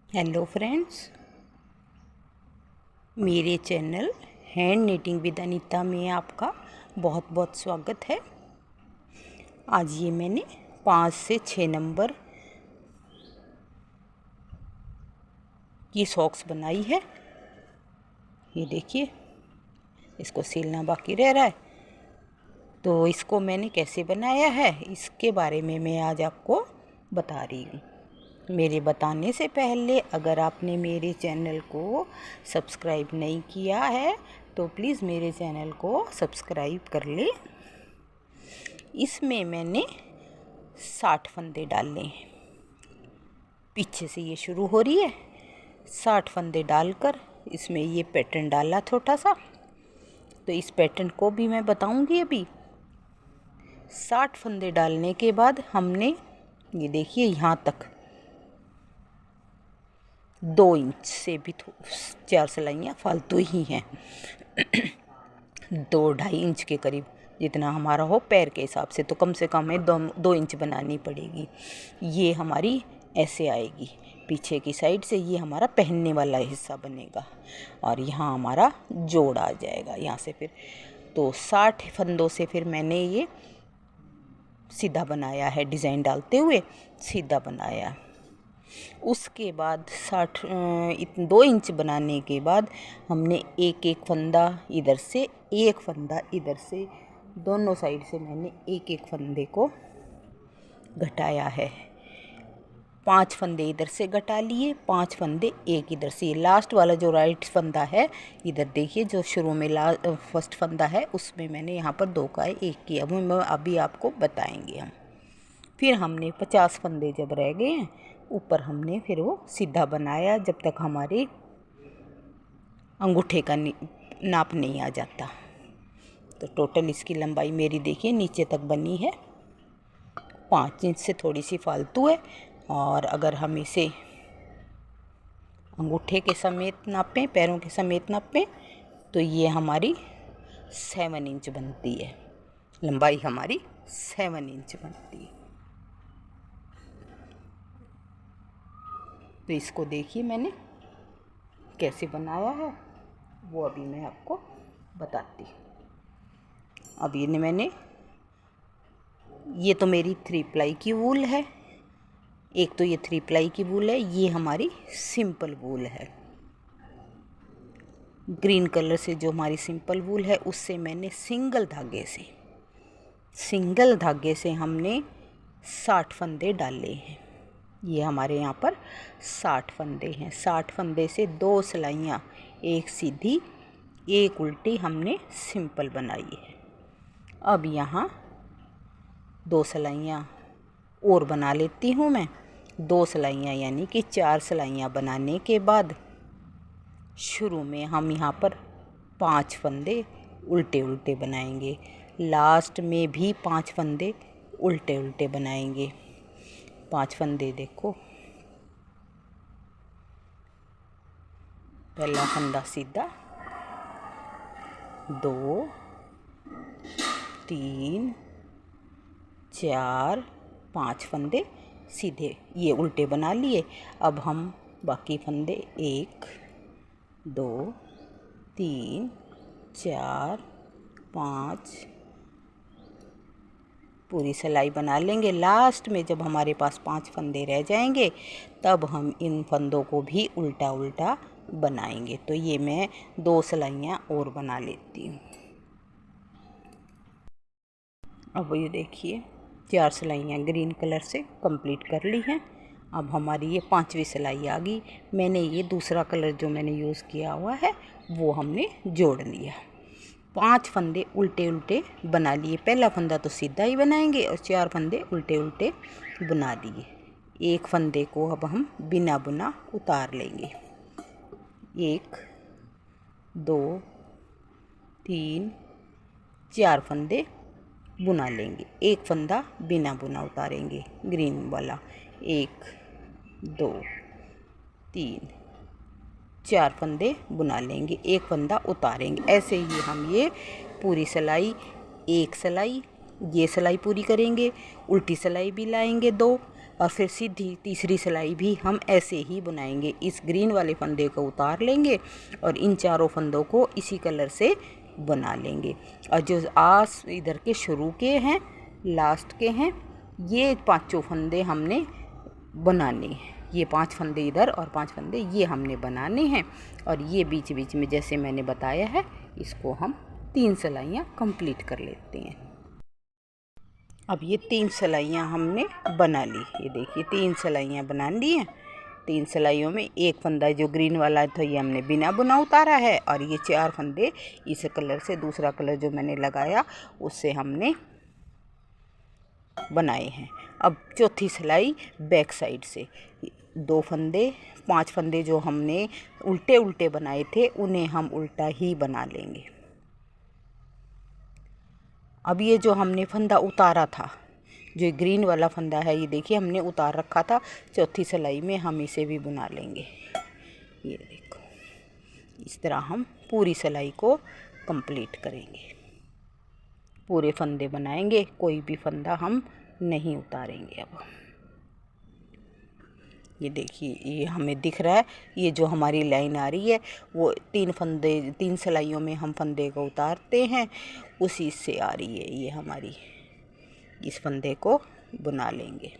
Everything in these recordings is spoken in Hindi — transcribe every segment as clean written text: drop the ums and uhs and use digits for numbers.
हेलो फ्रेंड्स, मेरे channel hand knitting with Anita में आपका बहुत बहुत स्वागत है। आज ये मैंने 5 से 6 नंबर की सॉक्स बनाई है। ये देखिए, इसको सिलना बाकी रह रहा है, तो इसको मैंने कैसे बनाया है इसके बारे में मैं आज आपको बता रही हूँ। मेरे बताने से पहले अगर आपने मेरे चैनल को सब्सक्राइब नहीं किया है तो प्लीज़ मेरे चैनल को सब्सक्राइब कर ले। इसमें मैंने 60 फंदे डालने हैं। पीछे से ये शुरू हो रही है। 60 फंदे डालकर इसमें ये पैटर्न डाला छोटा सा, तो इस पैटर्न को भी मैं बताऊंगी अभी। 60 फंदे डालने के बाद हमने ये देखिए यहाँ तक 2 इंच से भी 4 सिलाइयाँ फालतू ही हैं। 2-2.5 इंच के करीब जितना हमारा हो पैर के हिसाब से, तो कम से कम हमें 2 इंच बनानी पड़ेगी। ये हमारी ऐसे आएगी पीछे की साइड से, ये हमारा पहनने वाला हिस्सा बनेगा और यहाँ हमारा जोड़ आ जाएगा यहाँ से। फिर तो 60 फंदों से फिर मैंने ये सीधा बनाया है, डिज़ाइन डालते हुए सीधा बनाया। उसके बाद 2 इंच बनाने के बाद हमने एक एक फंदा इधर से, एक फंदा इधर से, दोनों साइड से मैंने एक एक फंदे को घटाया है। 5 फंदे इधर से घटा लिए, 5 फंदे एक इधर से। लास्ट वाला जो राइट फंदा है इधर देखिए, जो शुरू में फर्स्ट फंदा है उसमें मैंने यहाँ पर 2 का 1 किया। वो अभी आपको बताएंगे हम। फिर हमने 50 फंदे जब रह गए हैं ऊपर, हमने फिर वो सीधा बनाया जब तक हमारे अंगूठे का नाप नहीं आ जाता। तो टोटल इसकी लंबाई मेरी देखिए नीचे तक बनी है। 5 इंच से थोड़ी सी फालतू है, और अगर हम इसे अंगूठे के समेत नापें, पैरों के समेत नापें, तो ये हमारी 7 इंच बनती है। लंबाई हमारी 7 इंच बनती है। तो इसको देखिए मैंने कैसे बनाया है, वो अभी मैं आपको बताती हूँ। अब ये तो मेरी 3 प्लाई की वूल है। एक तो ये 3 प्लाई की वूल है, ये हमारी सिंपल वूल है। ग्रीन कलर से जो हमारी सिंपल वूल है उससे मैंने सिंगल धागे से हमने 60 फंदे डाले हैं। ये हमारे यहाँ पर 60 फंदे हैं। 60 फंदे से 2 सिलाइयाँ, एक सीधी एक उल्टी हमने सिंपल बनाई है। अब यहाँ 2 सिलाइयाँ और बना लेती हूँ मैं। 2 सिलाइयाँ यानी कि 4 सिलाइयाँ बनाने के बाद शुरू में हम यहाँ पर 5 फंदे उल्टे उल्टे बनाएंगे। लास्ट में भी 5 फंदे उल्टे उल्टे बनाएंगे। 5 फंदे देखो, पहला फंदा सीधा, 2 3 4 5 फंदे सीधे, ये उल्टे बना लिए। अब हम बाकी फंदे 1 2 3 4 5 पूरी सिलाई बना लेंगे। लास्ट में जब हमारे पास 5 फंदे रह जाएंगे तब हम इन फंदों को भी उल्टा उल्टा बनाएंगे। तो ये मैं 2 सिलाइयाँ और बना लेती हूँ। अब ये देखिए 4 सिलाइयाँ ग्रीन कलर से कंप्लीट कर ली हैं। अब हमारी ये 5वीं सिलाई आ गई। मैंने ये दूसरा कलर जो मैंने यूज़ किया हुआ है वो हमने जोड़ लिया। 5 फंदे उल्टे उल्टे बना लिए। पहला फंदा तो सीधा ही बनाएंगे और 4 फंदे उल्टे उल्टे बना दिए। एक फंदे को अब हम बिना बुना उतार लेंगे। 1 2 3 4 फंदे बुना लेंगे। एक फंदा बिना बुना उतारेंगे, ग्रीन वाला। 1 2 3 4 फंदे बुना लेंगे, एक फंदा उतारेंगे। ऐसे ही हम ये पूरी सिलाई, एक सिलाई, ये सिलाई पूरी करेंगे। उल्टी सिलाई भी लाएंगे 2, और फिर सीधी तीसरी सिलाई भी हम ऐसे ही बनाएंगे। इस ग्रीन वाले फंदे को उतार लेंगे और इन चारों फंदों को इसी कलर से बना लेंगे। और जो आस इधर के शुरू के हैं, लास्ट के हैं, ये पांचों फंदे हमने बनाने हैं। ये 5 फंदे इधर और 5 फंदे ये हमने बनाने हैं। और ये बीच बीच में जैसे मैंने बताया है, इसको हम 3 सिलाइयाँ कंप्लीट कर लेते हैं। अब ये 3 सिलाइयाँ हमने बना ली। ये देखिए 3 सिलाइयाँ बना ली हैं। 3 सिलाइयों में एक फंदा जो ग्रीन वाला था ये हमने बिना बुना उतारा है, और ये 4 फंदे इस कलर से, दूसरा कलर जो मैंने लगाया उससे हमने बनाए हैं। अब चौथी सिलाई बैक साइड से 2 फंदे, 5 फंदे जो हमने उल्टे उल्टे बनाए थे उन्हें हम उल्टा ही बना लेंगे। अब ये जो हमने फंदा उतारा था, जो ग्रीन वाला फंदा है, ये देखिए हमने उतार रखा था, चौथी सिलाई में हम इसे भी बुना लेंगे। ये देखो इस तरह हम पूरी सिलाई को कंप्लीट करेंगे। पूरे फंदे बनाएंगे, कोई भी फंदा हम नहीं उतारेंगे। अब ये देखिए ये हमें दिख रहा है, ये जो हमारी लाइन आ रही है वो 3 सिलाइयों में हम फंदे को उतारते हैं, उसी से आ रही है ये हमारी। इस फंदे को बुना लेंगे।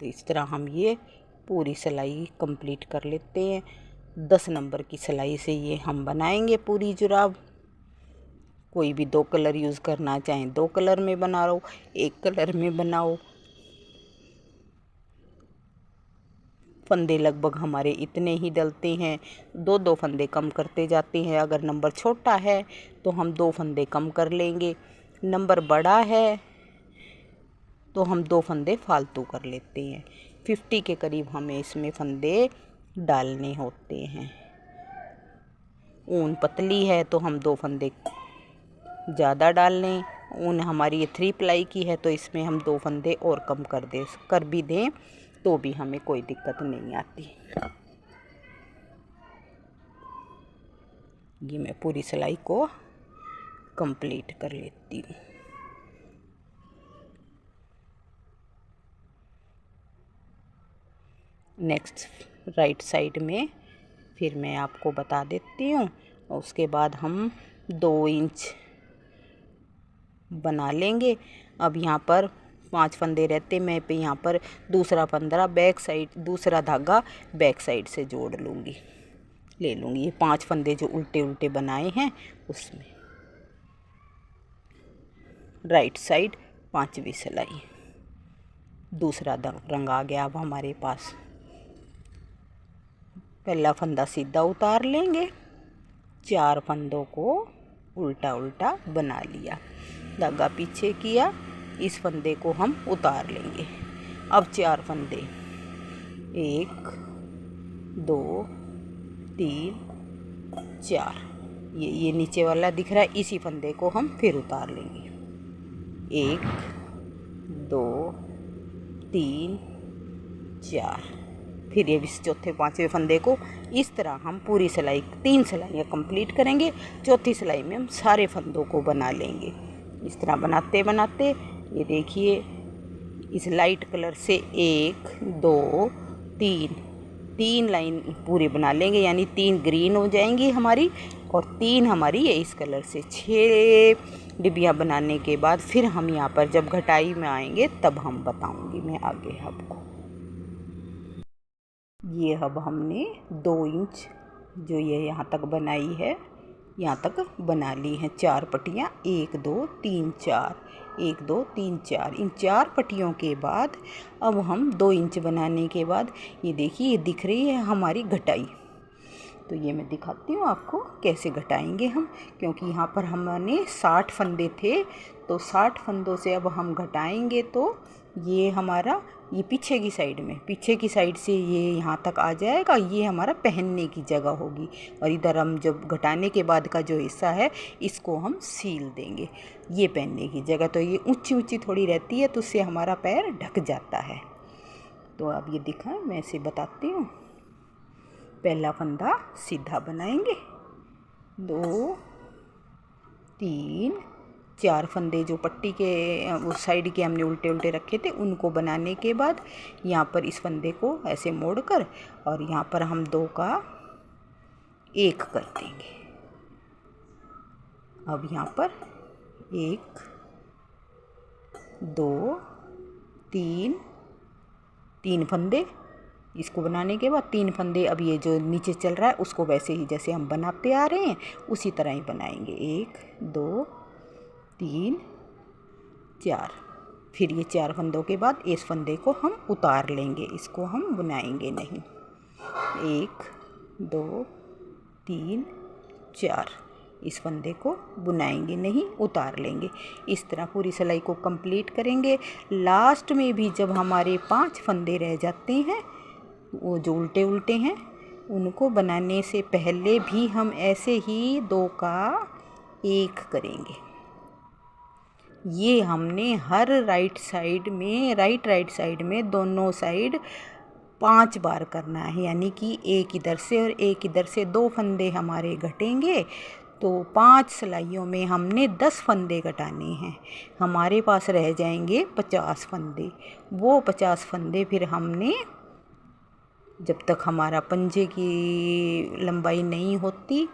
तो इस तरह हम ये पूरी सिलाई कंप्लीट कर लेते हैं। 10 नंबर की सिलाई से ये हम बनाएंगे पूरी जुराब। कोई भी 2 कलर यूज़ करना चाहें 2 कलर में बना लो, 1 कलर में बनाओ। फंदे लगभग हमारे इतने ही डलते हैं, 2-2 फंदे कम करते जाते हैं। अगर नंबर छोटा है तो हम 2 फंदे कम कर लेंगे, नंबर बड़ा है तो हम 2 फंदे फालतू कर लेते हैं। 50 के करीब हमें इसमें फंदे डालने होते हैं। ऊन पतली है तो हम 2 फंदे ज़्यादा डाल लें। ऊन हमारी ये 3 प्लाई की है तो इसमें हम 2 फंदे और कम कर भी दें तो भी हमें कोई दिक्कत नहीं आती। ये मैं पूरी सिलाई को कंप्लीट कर लेती हूँ। नेक्स्ट राइट साइड में फिर मैं आपको बता देती हूँ। उसके बाद हम 2 इंच बना लेंगे। अब यहाँ पर 5 फंदे रहते, मैं पे यहाँ पर दूसरा फंदा बैक साइड, दूसरा धागा बैक साइड से जोड़ लूँगी, ले लूँगी। ये 5 फंदे जो उल्टे उल्टे बनाए हैं उसमें राइट साइड 5वीं सिलाई, दूसरा रंग आ गया अब हमारे पास। पहला फंदा सीधा उतार लेंगे, 4 फंदों को उल्टा उल्टा बना लिया, धागा पीछे किया, इस फंदे को हम उतार लेंगे। अब 4 फंदे, 1 2 3 4, ये नीचे वाला दिख रहा है, इसी फंदे को हम फिर उतार लेंगे। 1 2 3 4, फिर ये चौथे 5वें फंदे को इस तरह हम पूरी सिलाई 3 सिलाइयाँ कंप्लीट करेंगे। चौथी सिलाई में हम सारे फंदों को बना लेंगे। इस तरह बनाते बनाते ये देखिए इस लाइट कलर से 1 2 3 लाइन पूरी बना लेंगे, यानी 3 ग्रीन हो जाएंगी हमारी और 3 हमारी ये इस कलर से। 6 डिबिया बनाने के बाद फिर हम यहाँ पर जब घटाई में आएंगे तब हम बताऊंगी मैं आगे आपको। ये अब हमने 2 इंच जो ये यहाँ तक बनाई है, यहाँ तक बना ली हैं 4 पट्टियाँ, 1 2 3 4, 1 2 3 4। इन 4 पट्टियों के बाद अब हम 2 इंच बनाने के बाद ये देखिए ये दिख रही है हमारी घटाई। तो ये मैं दिखाती हूँ आपको कैसे घटाएंगे हम, क्योंकि यहाँ पर हमने 60 फंदे थे तो 60 फंदों से अब हम घटाएंगे तो ये हमारा ये पीछे की साइड में, पीछे की साइड से ये यहाँ तक आ जाएगा, ये हमारा पहनने की जगह होगी। और इधर हम जब घटाने के बाद का जो हिस्सा है इसको हम सील देंगे, ये पहनने की जगह। तो ये ऊंची ऊंची थोड़ी रहती है तो उससे हमारा पैर ढक जाता है। तो अब ये दिखाएं, मैं इसे बताती हूँ। पहला फंदा सीधा बनाएंगे, 2 3 4 फंदे जो पट्टी के उस साइड के हमने उल्टे उल्टे रखे थे उनको बनाने के बाद यहाँ पर इस फंदे को ऐसे मोड़कर और यहाँ पर हम 2 का 1 कर देंगे। अब यहाँ पर 1 2 3 फंदे इसको बनाने के बाद 3 फंदे अब ये जो नीचे चल रहा है उसको वैसे ही जैसे हम बनाते आ रहे हैं उसी तरह ही बनाएंगे। 1 2 3 4 फिर ये 4 फंदों के बाद इस फंदे को हम उतार लेंगे, इसको हम बुनाएंगे नहीं। 1 2 3 4 इस फंदे को बुनाएंगे नहीं, उतार लेंगे। इस तरह पूरी सिलाई को कंप्लीट करेंगे। लास्ट में भी जब हमारे 5 फंदे रह जाते हैं वो जो उल्टे उल्टे हैं उनको बनाने से पहले भी हम ऐसे ही 2 का 1 करेंगे। ये हमने हर राइट साइड में दोनों साइड 5 बार करना है, यानी कि एक इधर से और एक इधर से 2 फंदे हमारे घटेंगे तो 5 सिलाइयों में हमने 10 फंदे घटाने हैं। हमारे पास रह जाएंगे 50 फंदे। वो 50 फंदे फिर हमने जब तक हमारा पंजे की लंबाई नहीं होती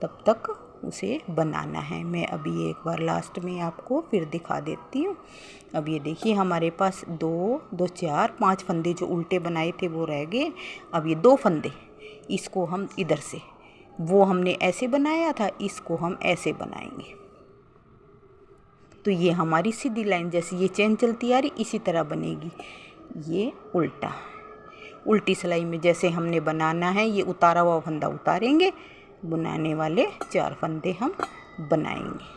तब तक उसे बनाना है। मैं अभी एक बार लास्ट में आपको फिर दिखा देती हूँ। अब ये देखिए हमारे पास 2 2 4 5 फंदे जो उल्टे बनाए थे वो रह गए। अब ये 2 फंदे इसको हम इधर से, वो हमने ऐसे बनाया था, इसको हम ऐसे बनाएंगे। तो ये हमारी सीधी लाइन जैसे ये चेन चलती आ रही इसी तरह बनेगी। ये उल्टी सिलाई में जैसे हमने बनाना है ये उतारा हुआ फंदा उतारेंगे, बुनाने वाले 4 फंदे हम बनाएंगे।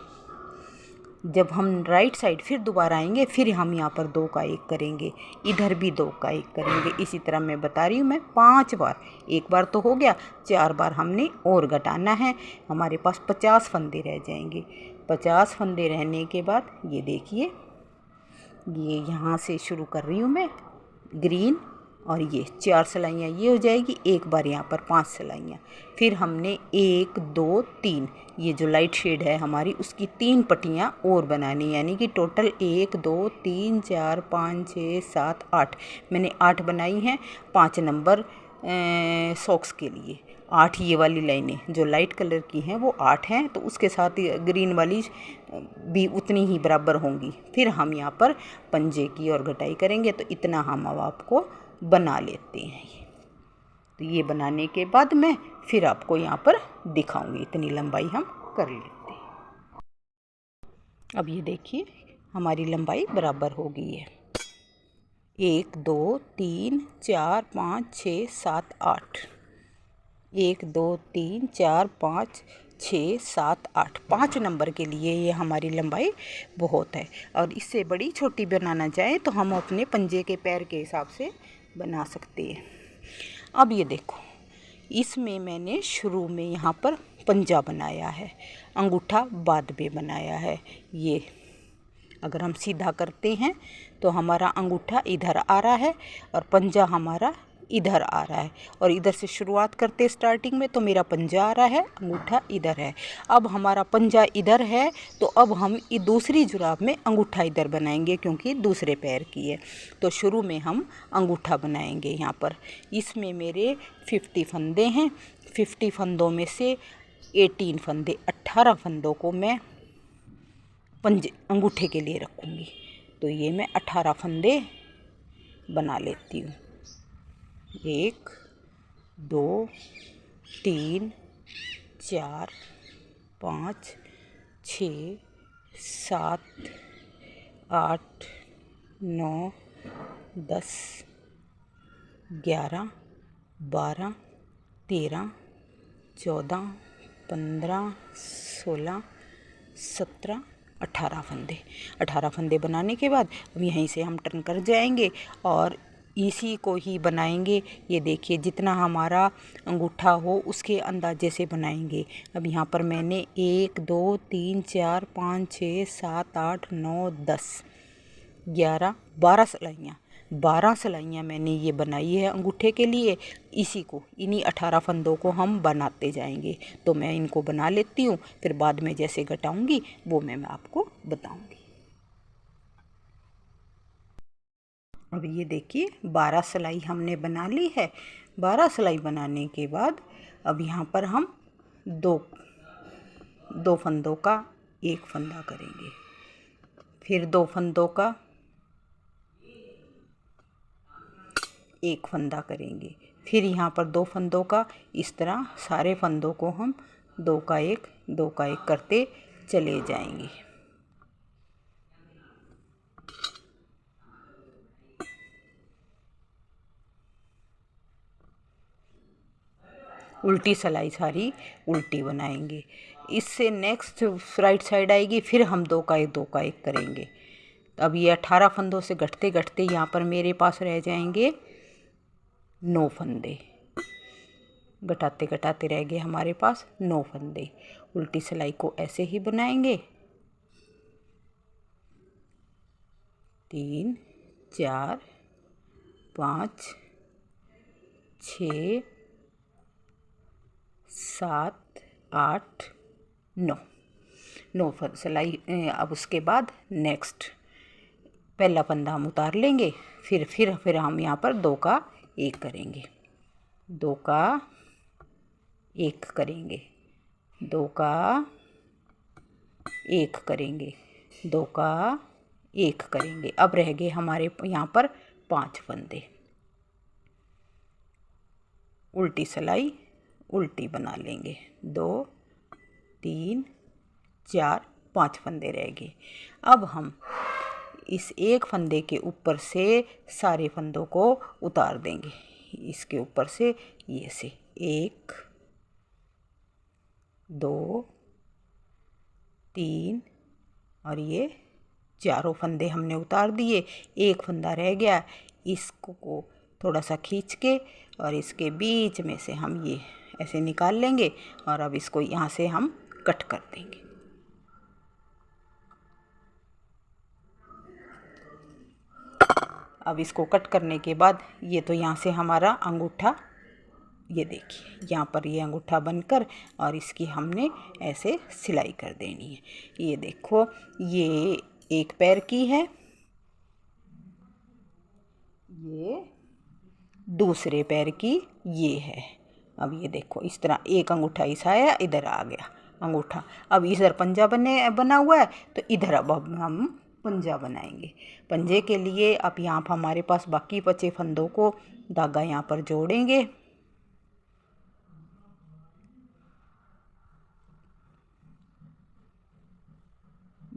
जब हम राइट साइड फिर दोबारा आएंगे फिर हम यहाँ पर 2 का 1 करेंगे, इधर भी 2 का 1 करेंगे। इसी तरह मैं बता रही हूँ मैं 5 बार, एक बार तो हो गया, 4 बार हमने और घटाना है। हमारे पास 50 फंदे रह जाएंगे। 50 फंदे रहने के बाद ये देखिए ये यहाँ से शुरू कर रही हूँ मैं ग्रीन और ये 4 सिलाइयाँ ये हो जाएगी। एक बार यहाँ पर 5 सिलाइयाँ, फिर हमने 1 2 3 ये जो लाइट शेड है हमारी उसकी 3 पट्टियाँ और बनानी, यानी कि टोटल 1 2 3 4 5 6 7 8 मैंने 8 बनाई हैं। 5 नंबर सॉक्स के लिए 8 ये वाली लाइनें जो लाइट कलर की हैं वो 8 हैं, तो उसके साथ ग्रीन वाली भी उतनी ही बराबर होंगी। फिर हम यहाँ पर पंजे की और घटाई करेंगे तो इतना हम अब आपको बना लेते हैं। तो ये बनाने के बाद मैं फिर आपको यहाँ पर दिखाऊंगी, इतनी लंबाई हम कर लेते हैं। अब ये देखिए हमारी लंबाई बराबर हो गई है। 1 2 3 4 5 6 7 8 1 2 3 4 5 6 7 8 5 नंबर के लिए ये हमारी लंबाई बहुत है। और इससे बड़ी छोटी बनाना चाहे तो हम अपने पंजे के पैर के हिसाब से बना सकते हैं। अब ये देखो इसमें मैंने शुरू में यहाँ पर पंजा बनाया है, अंगूठा बाद में बनाया है। ये अगर हम सीधा करते हैं तो हमारा अंगूठा इधर आ रहा है और पंजा हमारा इधर आ रहा है, और इधर से शुरुआत करते स्टार्टिंग में तो मेरा पंजा आ रहा है, अंगूठा इधर है। अब हमारा पंजा इधर है तो अब हम दूसरी जुराब में अंगूठा इधर बनाएंगे क्योंकि दूसरे पैर की है। तो शुरू में हम अंगूठा बनाएंगे यहाँ पर। इसमें मेरे 50 फंदे हैं। 50 फंदों में से 18 फंदे 18 फंदों को मैं पंजे अंगूठे के लिए रखूँगी। तो ये मैं 18 फंदे बना लेती हूँ। 1 2 3 4 5 6 7 8 9 10 11 12 13 14 15 16 17 18 फंदे। 18 फंदे बनाने के बाद अब यहीं से हम टर्न कर जाएंगे और इसी को ही बनाएंगे। ये देखिए जितना हमारा अंगूठा हो उसके अंदाजे से बनाएंगे। अब यहाँ पर मैंने 1 2 3 4 5 6 7 8 9 10 11 12 सिलाइयाँ 12 सिलाइयाँ मैंने ये बनाई है अंगूठे के लिए। इसी को इन्हीं 18 फंदों को हम बनाते जाएंगे। तो मैं इनको बना लेती हूँ, फिर बाद में जैसे घटाऊँगी वो मैं आपको बताऊँगी। अब ये देखिए 12 सिलाई हमने बना ली है। 12 सिलाई बनाने के बाद अब यहाँ पर हम दो फंदों का एक फंदा करेंगे, फिर 2 फंदों का एक फंदा करेंगे, फिर यहाँ पर 2 फंदों का। इस तरह सारे फंदों को हम 2 का एक करते चले जाएंगे। उल्टी सिलाई सारी उल्टी बनाएंगे। इससे नेक्स्ट राइट साइड आएगी, फिर हम 2 का एक करेंगे। अब ये 18 फंदों से घटते घटते यहाँ पर मेरे पास रह जाएंगे 9 फंदे। घटाते घटाते रह गए हमारे पास 9 फंदे। उल्टी सिलाई को ऐसे ही बनाएंगे, 3 4 5 6 7 8 9 सिलाई। अब उसके बाद नेक्स्ट पहला फंदा हम उतार लेंगे, फिर हम यहाँ पर 2 का एक करेंगे, 2 का एक करेंगे, 2 का एक करेंगे, 2 का एक करेंगे। अब रह गए हमारे यहाँ पर 5 फंदे। उल्टी सिलाई उल्टी बना लेंगे, 2 3 4 5 फंदे रह गए। अब हम इस एक फंदे के ऊपर से सारे फंदों को उतार देंगे। इसके ऊपर से ये से 1 2 3 और ये चारों फंदे हमने उतार दिए। एक फंदा रह गया, इसको को थोड़ा सा खींच के और इसके बीच में से हम ये ऐसे निकाल लेंगे और अब इसको यहाँ से हम कट कर देंगे। अब इसको कट करने के बाद ये तो यहाँ से हमारा अंगूठा, ये देखिए यहाँ पर ये अंगूठा बनकर और इसकी हमने ऐसे सिलाई कर देनी है। ये देखो ये एक पैर की है, ये दूसरे पैर की ये है। अब ये देखो इस तरह एक अंगूठा ऐसा आया, इधर आ गया अंगूठा। अब इधर पंजा बना हुआ है, तो इधर अब हम पंजा बनाएंगे। पंजे के लिए अब यहाँ पर हमारे पास बाकी बचे फंदों को धागा यहाँ पर जोड़ेंगे।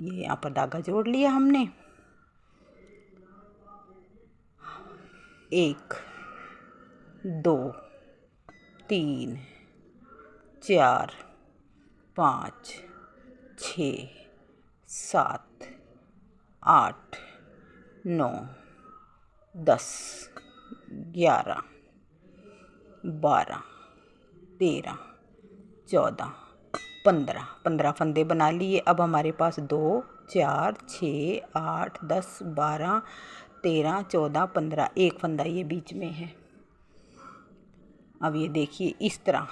ये यहाँ पर धागा जोड़ लिया हमने। 1 2 3 4 5 6 7 8 9 10 11 12 13 14 15 फंदे बना लिए। अब हमारे पास 2 4 6 8 10 12 13 14 15 एक फंदा ये बीच में है। अब ये देखिए इस तरह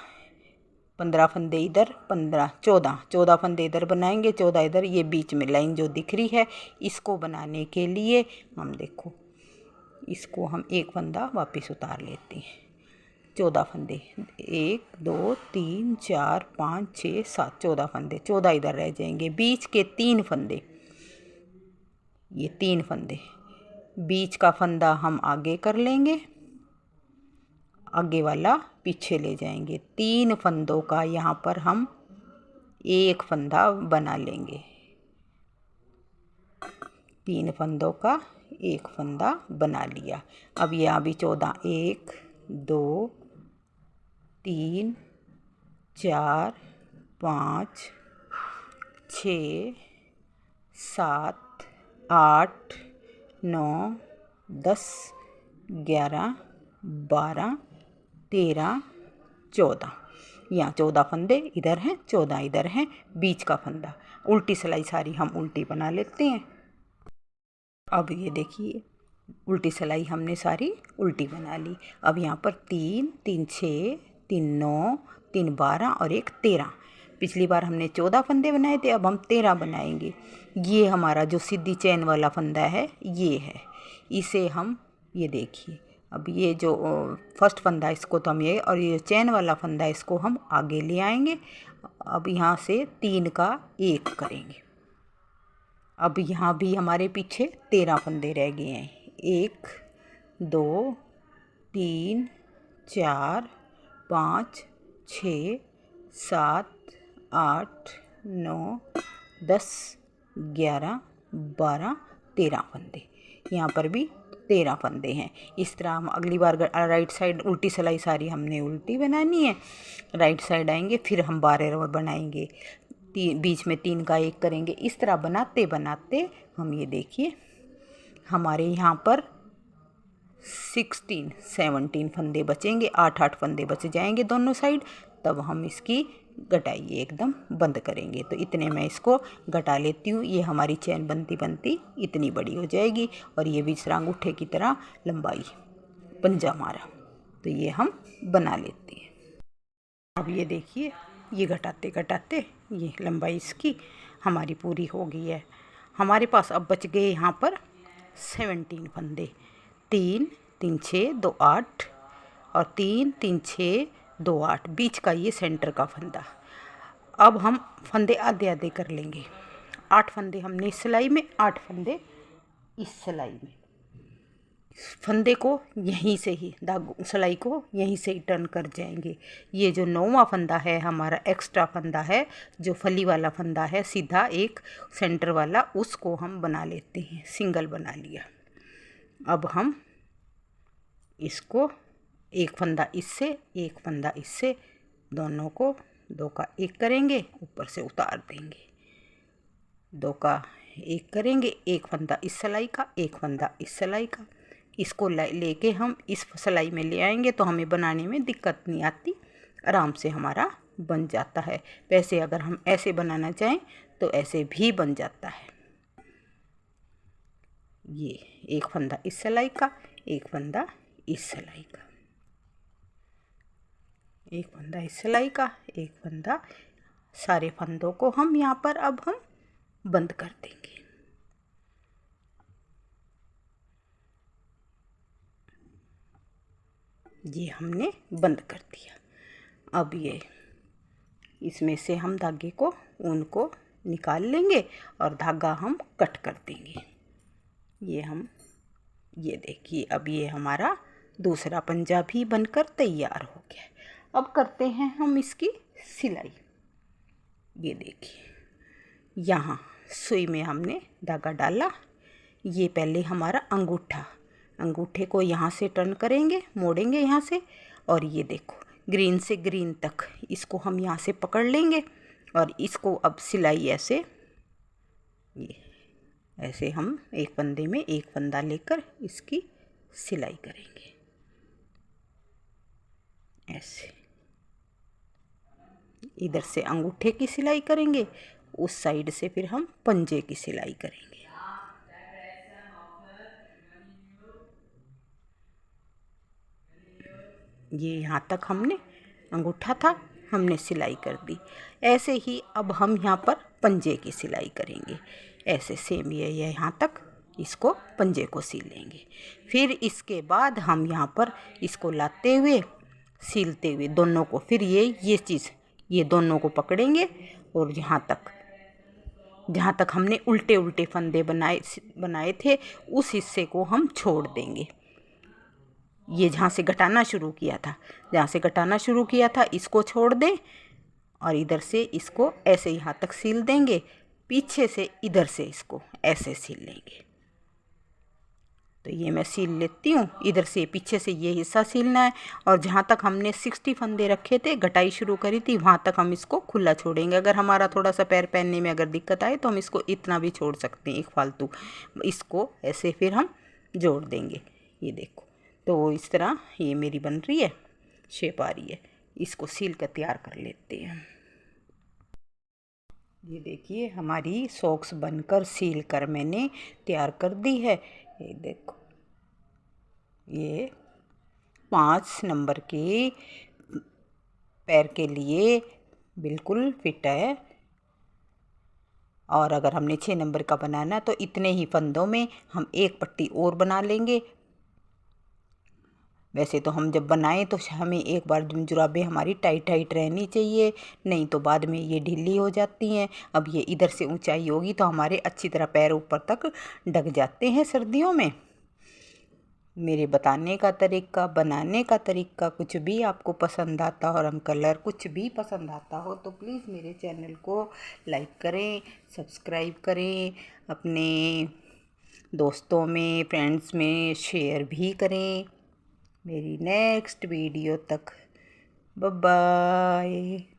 15 फंदे इधर 14 फंदे इधर बनाएंगे, 14 इधर। ये बीच में लाइन जो दिख रही है, इसको बनाने के लिए हम देखो इसको हम एक फंदा वापस उतार लेते हैं। 14 फंदे 1 2 3 4 5 6 7 14 फंदे, 14 इधर रह जाएंगे। बीच के 3 फंदे, ये 3 फंदे, बीच का फंदा हम आगे कर लेंगे, आगे वाला पीछे ले जाएंगे। 3 फंदों का यहाँ पर हम एक फंदा बना लेंगे। 3 फंदों का एक फंदा बना लिया। अब यहाँ भी 14 1 2 3 4 5 6 7 8 9 10 11 12 13 14, यहाँ 14 फंदे इधर हैं, 14 इधर हैं। बीच का फंदा उल्टी सिलाई सारी हम उल्टी बना लेते हैं। अब ये देखिए उल्टी सिलाई हमने सारी उल्टी बना ली। अब यहाँ पर 3 3 6 3 9 3 12 और एक 13। पिछली बार हमने 14 फंदे बनाए थे, अब हम 13 बनाएंगे। ये हमारा जो सीधी चैन वाला फंदा है ये है, इसे हम ये देखिए, अब ये जो फर्स्ट फंदा इसको तो हम ये, और ये चैन वाला फंदा इसको हम आगे ले आएंगे। अब यहाँ से 3 का 1 करेंगे। अब यहाँ भी हमारे पीछे 13 फंदे रह गए हैं। 1 2 3 4 5 6 7 8 9 10 11 12 13 फंदे। यहाँ पर भी 13 फंदे हैं। इस तरह हम अगली बार राइट साइड उल्टी सिलाई सारी हमने उल्टी बनानी है। राइट साइड आएंगे, फिर हम 12 बनाएंगे, बीच में 3 का 1 करेंगे। इस तरह बनाते बनाते हम ये देखिए हमारे यहाँ पर 17 फंदे बचेंगे, 8 फंदे बच जाएंगे दोनों साइड। तब हम इसकी घटाई एकदम बंद करेंगे। तो इतने मैं इसको घटा लेती हूँ। ये हमारी चैन बनती बनती इतनी बड़ी हो जाएगी, और ये भी अंगूठे की तरह लंबाई पंजा हमारा। तो ये हम बना लेते हैं। अब ये देखिए, ये घटाते घटाते ये लंबाई इसकी हमारी पूरी हो गई है। हमारे पास अब बच गए यहाँ पर 17 फंदे। 3 3 6 2 8 और 3 3 6 2 8, बीच का ये सेंटर का फंदा। अब हम फंदे आधे आधे कर लेंगे। 8 फंदे हमने इस सिलाई में, 8 फंदे इस सिलाई में। फंदे को यहीं से ही सिलाई को यहीं से ही टर्न कर जाएंगे। ये जो 9वां फंदा है हमारा एक्स्ट्रा फंदा है, जो फली वाला फंदा है सीधा एक सेंटर वाला, उसको हम बना लेते हैं। सिंगल बना लिया। अब हम इसको एक फंदा इससे एक फंदा इससे, दोनों को 2 का 1 करेंगे, ऊपर से उतार देंगे। 2 का 1 करेंगे, एक फंदा इस सिलाई का, एक फंदा इस सिलाई का। इसको लेके हम इस सिलाई में ले आएंगे तो हमें बनाने में दिक्कत नहीं आती, आराम से हमारा बन जाता है। वैसे अगर हम ऐसे बनाना चाहें तो ऐसे भी बन जाता है। ये एक फंदा इस सिलाई का, एक फंदा इस सिलाई का, एक फंदा इस सिलाई का, एक फंदा। सारे फंदों को हम यहाँ पर अब हम बंद कर देंगे। ये हमने बंद कर दिया। अब ये इसमें से हम धागे को, ऊन को निकाल लेंगे और धागा हम कट कर देंगे। ये देखिए, अब ये हमारा दूसरा पंजा भी बनकर तैयार हो गया। अब करते हैं हम इसकी सिलाई। ये देखिए, यहाँ सुई में हमने धागा डाला। ये पहले हमारा अंगूठे को यहाँ से टर्न करेंगे, मोड़ेंगे यहाँ से, और ये देखो ग्रीन से ग्रीन तक इसको हम यहाँ से पकड़ लेंगे। और इसको अब सिलाई ऐसे, ये ऐसे हम एक फंदे में एक फंदा लेकर इसकी सिलाई करेंगे। ऐसे इधर से अंगूठे की सिलाई करेंगे, उस साइड से फिर हम पंजे की सिलाई करेंगे। ये यहाँ तक हमने अंगूठा था, हमने सिलाई कर दी। ऐसे ही अब हम यहाँ पर पंजे की सिलाई करेंगे। ऐसे सेम ये यहाँ तक इसको पंजे को सिल लेंगे। फिर इसके बाद हम यहाँ पर इसको लाते हुए सिलते हुए दोनों को, फिर ये चीज़ ये दोनों को पकड़ेंगे और जहाँ तक हमने उल्टे उल्टे फंदे बनाए थे उस हिस्से को हम छोड़ देंगे। ये जहाँ से घटाना शुरू किया था इसको छोड़ दें, और इधर से इसको ऐसे यहाँ तक सिल देंगे। पीछे से इधर से इसको ऐसे सिल लेंगे। तो ये मैं सिल लेती हूँ। इधर से पीछे से ये हिस्सा सिलना है, और जहाँ तक हमने 60 फंदे रखे थे, घटाई शुरू करी थी, वहाँ तक हम इसको खुला छोड़ेंगे। अगर हमारा थोड़ा सा पैर पहनने में अगर दिक्कत आए तो हम इसको इतना भी छोड़ सकते हैं, एक फालतू। इसको ऐसे फिर हम जोड़ देंगे। ये देखो, तो इस तरह ये मेरी बन रही है, शेप आ रही है। इसको सील कर तैयार कर लेते हैं। ये देखिए, हमारी सॉक्स बनकर सील कर मैंने तैयार कर दी है। ये देखो, ये 5 नंबर के पैर के लिए बिल्कुल फिट है। और अगर हमने 6 नंबर का बनाना तो इतने ही फंदों में हम एक पट्टी और बना लेंगे। वैसे तो हम जब बनाएं तो हमें एक बार जुराबें हमारी टाइट टाइट रहनी चाहिए, नहीं तो बाद में ये ढीली हो जाती हैं। अब ये इधर से ऊंचाई होगी तो हमारे अच्छी तरह पैर ऊपर तक ढक जाते हैं सर्दियों में। मेरे बताने का तरीका, बनाने का तरीका कुछ भी आपको पसंद आता और हम कलर कुछ भी पसंद आता हो तो प्लीज़ मेरे चैनल को लाइक करें, सब्सक्राइब करें, अपने दोस्तों में, फ्रेंड्स में शेयर भी करें। मेरी नेक्स्ट वीडियो तक बाय बाय।